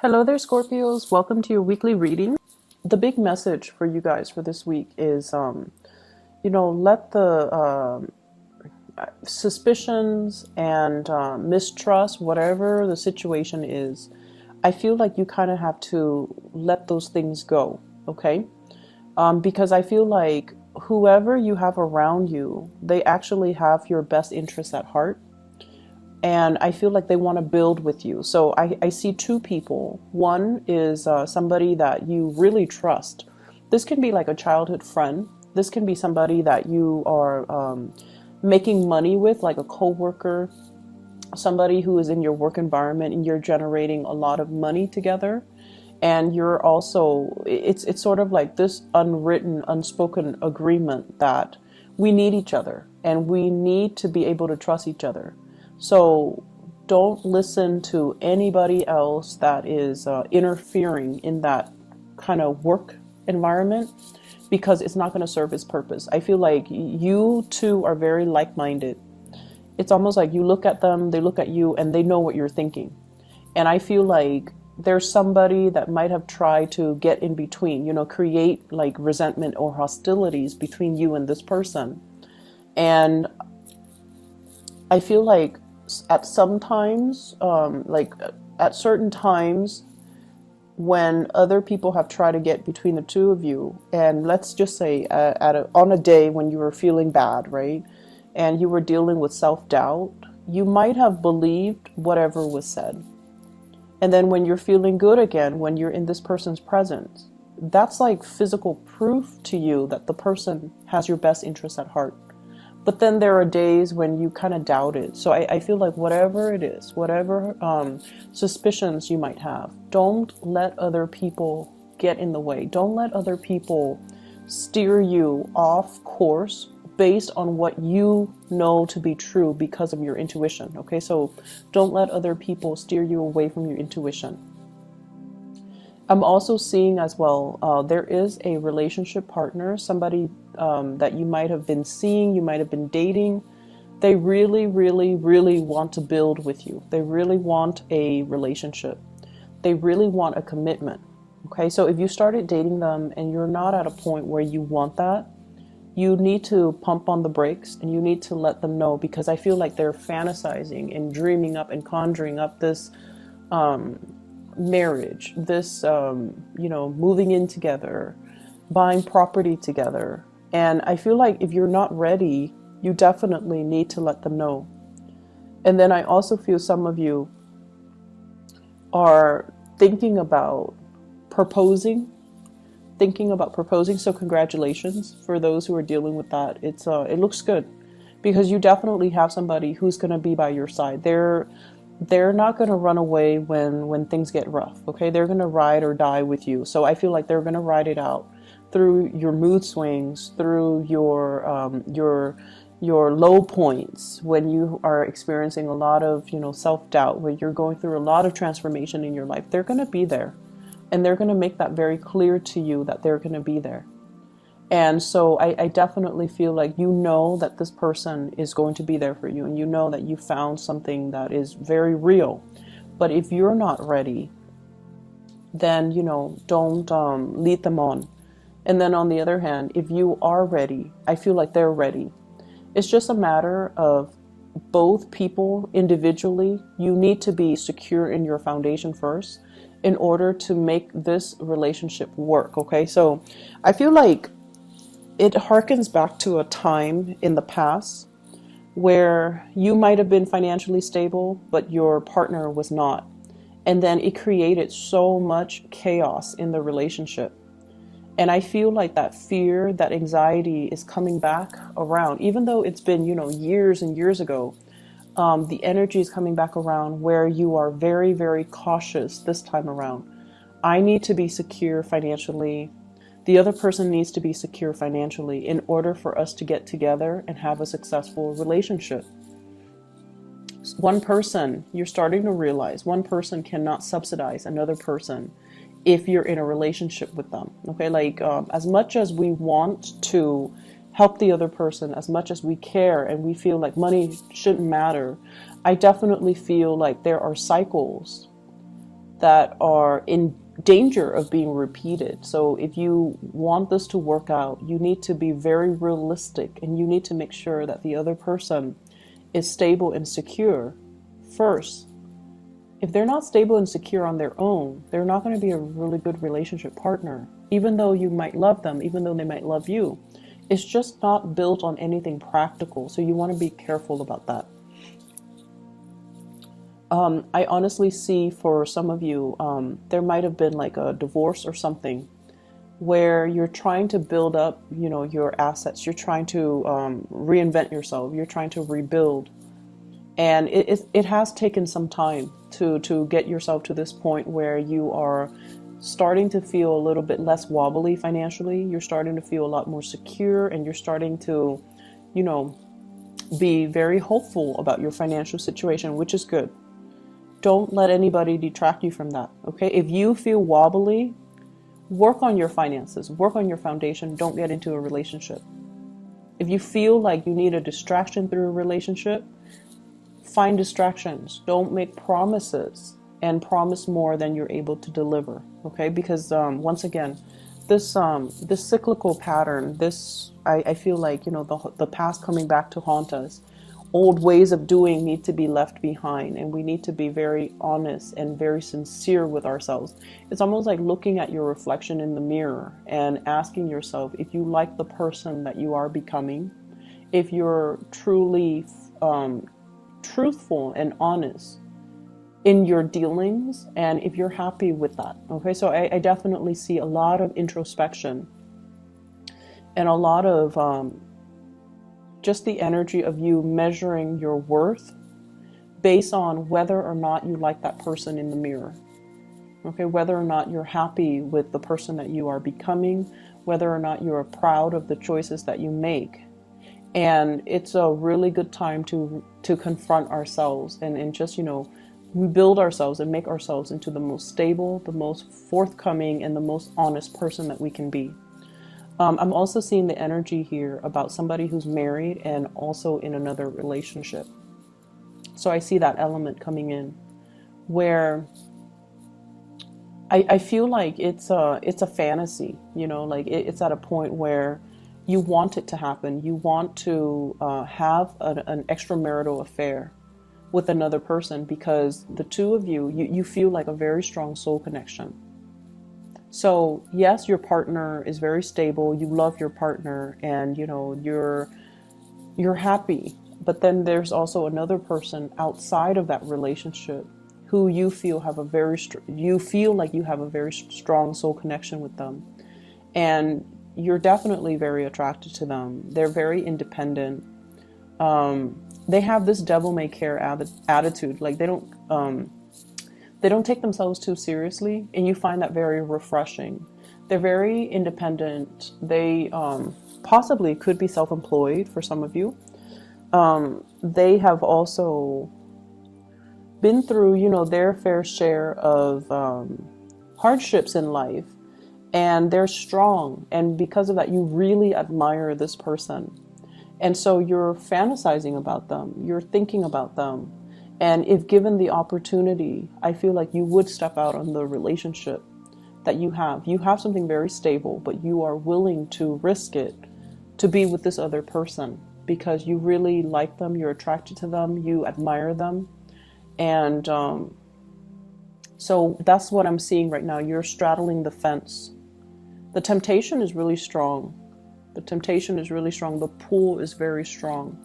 Hello there, Scorpios. Welcome to your weekly reading. The big message for you guys for this week is, let the suspicions and mistrust, whatever the situation is, I feel like you kind of have to let those things go, okay? Because I feel like whoever you have around you, they actually have your best interests at heart. And I feel like they want to build with you. So I see two people. One is somebody that you really trust. This can be like a childhood friend. This can be somebody that you are making money with, like a coworker, somebody who is in your work environment, and you're generating a lot of money together. And you're also, it's sort of like this unwritten, unspoken agreement that we need each other and we need to be able to trust each other. So don't listen to anybody else that is interfering in that kind of work environment, because it's not going to serve its purpose. I feel like you two are very like-minded. It's almost like you look at them, they look at you, and they know what you're thinking. And I feel like there's somebody that might have tried to get in between, create like resentment or hostilities between you and this person. And I feel like at some times, at certain times, when other people have tried to get between the two of you, and let's just say on a day when you were feeling bad, right, and you were dealing with self-doubt, you might have believed whatever was said. And then when you're feeling good again, when you're in this person's presence, that's like physical proof to you that the person has your best interest at heart. But then there are days when you kind of doubt it. So I feel like whatever it is, whatever suspicions you might have, don't let other people get in the way. Don't let other people steer you off course based on what you know to be true because of your intuition. Okay, so don't let other people steer you away from your intuition. I'm also seeing as well, there is a relationship partner, somebody that you might have been seeing, you might have been dating. They really, really, really want to build with you. They really want a relationship. They really want a commitment. Okay, so if you started dating them and you're not at a point where you want that, you need to pump on the brakes and you need to let them know, because I feel like they're fantasizing and dreaming up and conjuring up this marriage, this, moving in together, buying property together. And I feel like if you're not ready, you definitely need to let them know. And then I also feel some of you are thinking about proposing. So congratulations for those who are dealing with that. It looks good, because you definitely have somebody who's going to be by your side. They're not going to run away when things get rough. Okay, they're going to ride or die with you. So I feel like they're going to ride it out through your mood swings, through your low points, when you are experiencing a lot of self-doubt, when you're going through a lot of transformation in your life. They're going to be there, and they're going to make that very clear to you that they're going to be there. And so I definitely feel like that this person is going to be there for you, and that you found something that is very real. But if you're not ready, then don't lead them on. And then on the other hand, if you are ready, I feel like they're ready. It's just a matter of both people individually. You need to be secure in your foundation first in order to make this relationship work. Okay, so I feel like it harkens back to a time in the past where you might have been financially stable, but your partner was not. And then it created so much chaos in the relationship. And I feel like that fear, that anxiety is coming back around, even though it's been, years and years ago. The energy is coming back around where you are very, very cautious this time around. I need to be secure financially. The other person needs to be secure financially in order for us to get together and have a successful relationship. You're starting to realize one person cannot subsidize another person if you're in a relationship with them. Okay, like as much as we want to help the other person, as much as we care and we feel like money shouldn't matter, I definitely feel like there are cycles that are in danger of being repeated. So if you want this to work out, you need to be very realistic, and you need to make sure that the other person is stable and secure first. If they're not stable and secure on their own, they're not going to be a really good relationship partner. Even though you might love them, even though they might love you, it's just not built on anything practical. So you want to be careful about that. I honestly see for some of you, there might have been like a divorce or something where you're trying to build up, your assets. You're trying to reinvent yourself. You're trying to rebuild. And it has taken some time to get yourself to this point where you are starting to feel a little bit less wobbly financially. You're starting to feel a lot more secure, and you're starting to, be very hopeful about your financial situation, which is good. Don't let anybody detract you from that, okay? If you feel wobbly, work on your finances, work on your foundation. Don't get into a relationship. If you feel like you need a distraction through a relationship, find distractions. Don't make promises and promise more than you're able to deliver, okay? Because once again, this cyclical pattern, I feel like, the past coming back to haunt us. Old ways of doing need to be left behind, and we need to be very honest and very sincere with ourselves. It's almost like looking at your reflection in the mirror and asking yourself if you like the person that you are becoming, if you're truly truthful and honest in your dealings, and if you're happy with that. Okay, so I definitely see a lot of introspection and a lot of just the energy of you measuring your worth based on whether or not you like that person in the mirror. Okay, whether or not you're happy with the person that you are becoming, whether or not you're proud of the choices that you make. And it's a really good time to confront ourselves and just, build ourselves and make ourselves into the most stable, the most forthcoming, and the most honest person that we can be. I'm also seeing the energy here about somebody who's married and also in another relationship. So I see that element coming in where I feel like it's a fantasy, like it's at a point where you want it to happen. You want to have an extramarital affair with another person because the two of you feel like a very strong soul connection. So yes, your partner is very stable. You love your partner, and you're happy. But then there's also another person outside of that relationship who you feel like you have a very strong soul connection with them, and you're definitely very attracted to them. They're very independent. They have this devil may care attitude. Like they don't take themselves too seriously, and you find that very refreshing. They're very independent. They possibly could be self-employed for some of you. They have also been through, their fair share of hardships in life, and they're strong. And because of that, you really admire this person. And so you're fantasizing about them. You're thinking about them. And if given the opportunity, I feel like you would step out on the relationship that you have. You have something very stable, but you are willing to risk it to be with this other person because you really like them, you're attracted to them, you admire them. And so that's what I'm seeing right now. You're straddling the fence. The temptation is really strong. The temptation is really strong. The pull is very strong.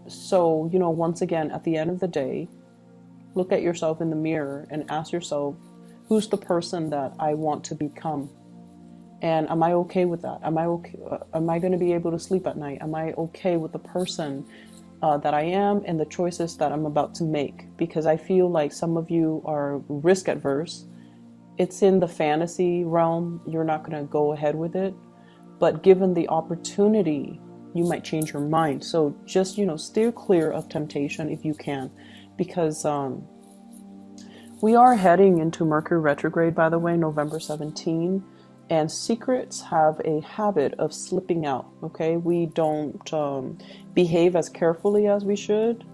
So, once again, at the end of the day, look at yourself in the mirror and ask yourself, who's the person that I want to become? And am I okay with that? Am I okay? Am I going to be able to sleep at night? Am I okay with the person that I am and the choices that I'm about to make? Because I feel like some of you are risk adverse. It's in the fantasy realm. You're not going to go ahead with it. But given the opportunity, you might change your mind. So just, steer clear of temptation if you can, because we are heading into Mercury retrograde, by the way, November 17, and secrets have a habit of slipping out. Okay, we don't behave as carefully as we should.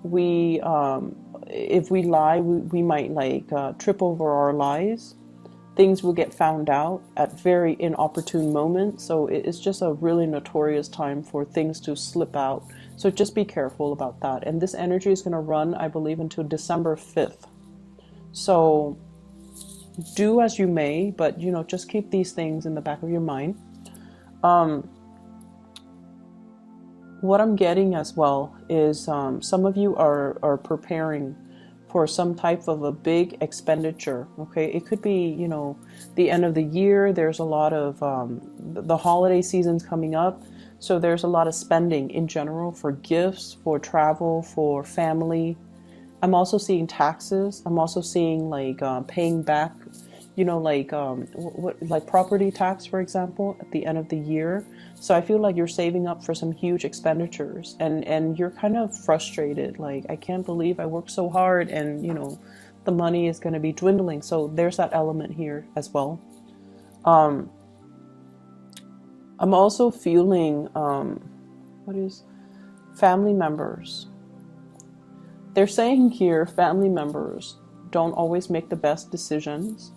We if we lie, we might like trip over our lies. Things will get found out at very inopportune moments. So it's just a really notorious time for things to slip out. So just be careful about that. And this energy is going to run, I believe, until December 5th. So do as you may, but you know, just keep these things in the back of your mind. What I'm getting as well is some of you are preparing for some type of a big expenditure. Okay, it could be, you know, the end of the year. There's a lot of the holiday season's coming up, so there's a lot of spending in general for gifts, for travel, for family. I'm also seeing taxes. I'm also seeing like paying back, you know, like like property tax, for example, at the end of the year. So I feel like you're saving up for some huge expenditures, and you're kind of frustrated. Like, I can't believe I worked so hard, and you know, the money is going to be dwindling. So there's that element here as well. I'm also feeling what is family members. They're saying here, family members don't always make the best decisions.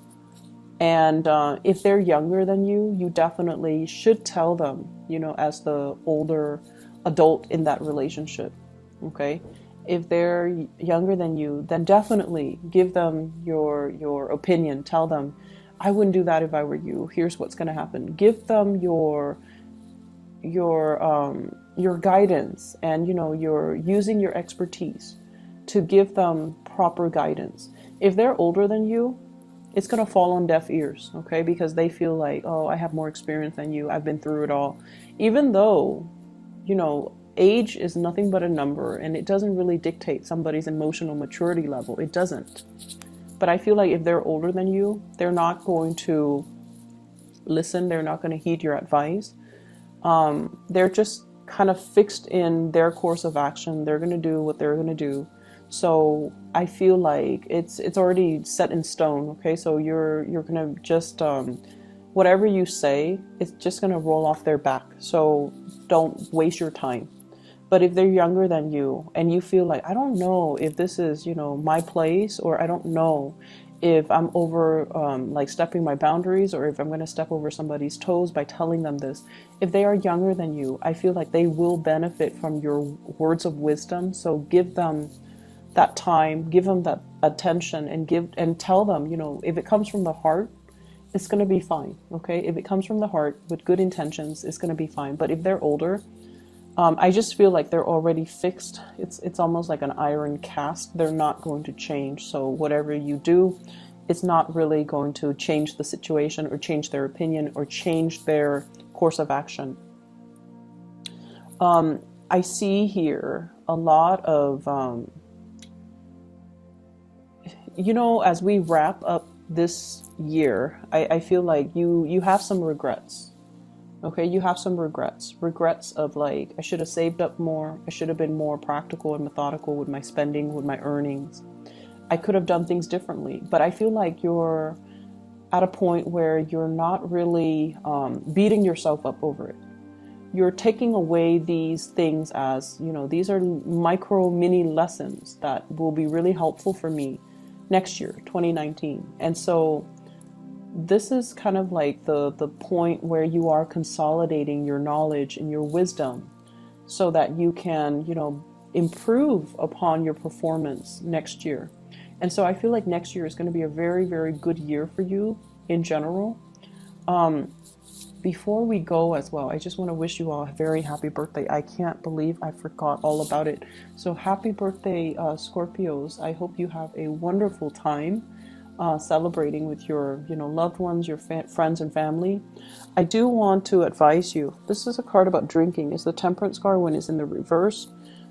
And if they're younger than you definitely should tell them, you know, as the older adult in that relationship. Okay. If they're younger than you, then definitely give them your opinion. Tell them, I wouldn't do that if I were you. Here's what's going to happen. Give them your guidance, and you know, you're using your expertise to give them proper guidance. If they're older than you, it's going to fall on deaf ears, okay? Because they feel like, oh, I have more experience than you. I've been through it all. Even though, you know, age is nothing but a number, and it doesn't really dictate somebody's emotional maturity level. It doesn't. But I feel like if they're older than you, they're not going to listen. They're not going to heed your advice. They're just kind of fixed in their course of action. They're going to do what they're going to do. So I feel like it's already set in stone. Okay, so you're gonna just whatever you say, it's just gonna roll off their back. So don't waste your time. But if they're younger than you and you feel like, I don't know if this is, you know, my place, or I don't know if I'm over like stepping my boundaries, or if I'm going to step over somebody's toes by telling them this. If they are younger than you, I feel like they will benefit from your words of wisdom. So give them that time, give them that attention, and tell them, you know, if it comes from the heart, it's going to be fine. Okay, if it comes from the heart with good intentions, it's going to be fine. But if they're older, I just feel like they're already fixed. It's almost like an iron cast. They're not going to change. So whatever you do, it's not really going to change the situation, or change their opinion, or change their course of action. I see here a lot of you know, as we wrap up this year, I feel like you have some regrets. Okay, you have some regrets of like, I should have saved up more. I should have been more practical and methodical with my spending, with my earnings. I could have done things differently. But I feel like you're at a point where you're not really beating yourself up over it. You're taking away these things as, you know, these are micro mini lessons that will be really helpful for me next year, 2019. And so this is kind of like the point where you are consolidating your knowledge and your wisdom so that you can, you know, improve upon your performance next year. And so I feel like next year is going to be a very, very good year for you in general. Before we go as well, I just want to wish you all a very happy birthday. I can't believe I forgot all about it. So happy birthday, Scorpios. I hope you have a wonderful time celebrating with your, you know, loved ones, your friends and family. I do want to advise you. This is a card about drinking. It's the Temperance card when it's in the reverse.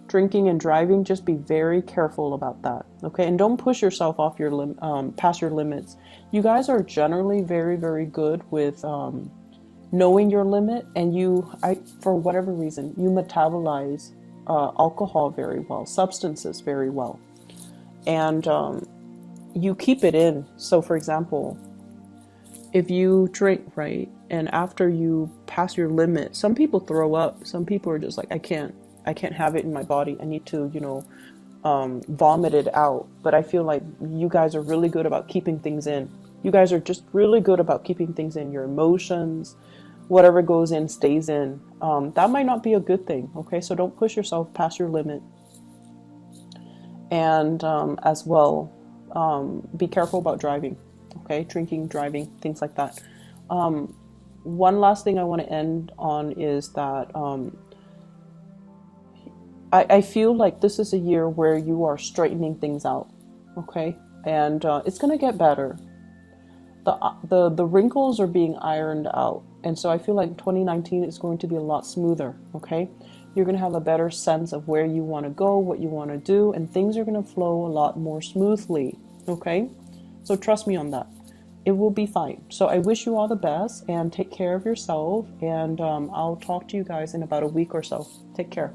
Drinking and driving, just be very careful about that. Okay, and don't push yourself off your past your limits. You guys are generally very, very good with knowing your limit, and for whatever reason, you metabolize alcohol very well, substances very well, and you keep it in. So for example, if you drink, right, and after you pass your limit, some people throw up. Some people are just like, I can't have it in my body. I need to, you know, vomit it out. But I feel like you guys are really good about keeping things in. You guys are just really good about keeping things in. Your emotions, whatever goes in stays in. That might not be a good thing. Okay, so don't push yourself past your limit. And as well, be careful about driving. Okay, drinking, driving, things like that. One last thing I want to end on is that I feel like this is a year where you are straightening things out. Okay, and it's gonna get better. The wrinkles are being ironed out, and so I feel like 2019 is going to be a lot smoother. Okay, you're going to have a better sense of where you want to go, what you want to do, and things are going to flow a lot more smoothly. Okay, so trust me on that. It will be fine. So I wish you all the best, and take care of yourself, and I'll talk to you guys in about a week or so. Take care.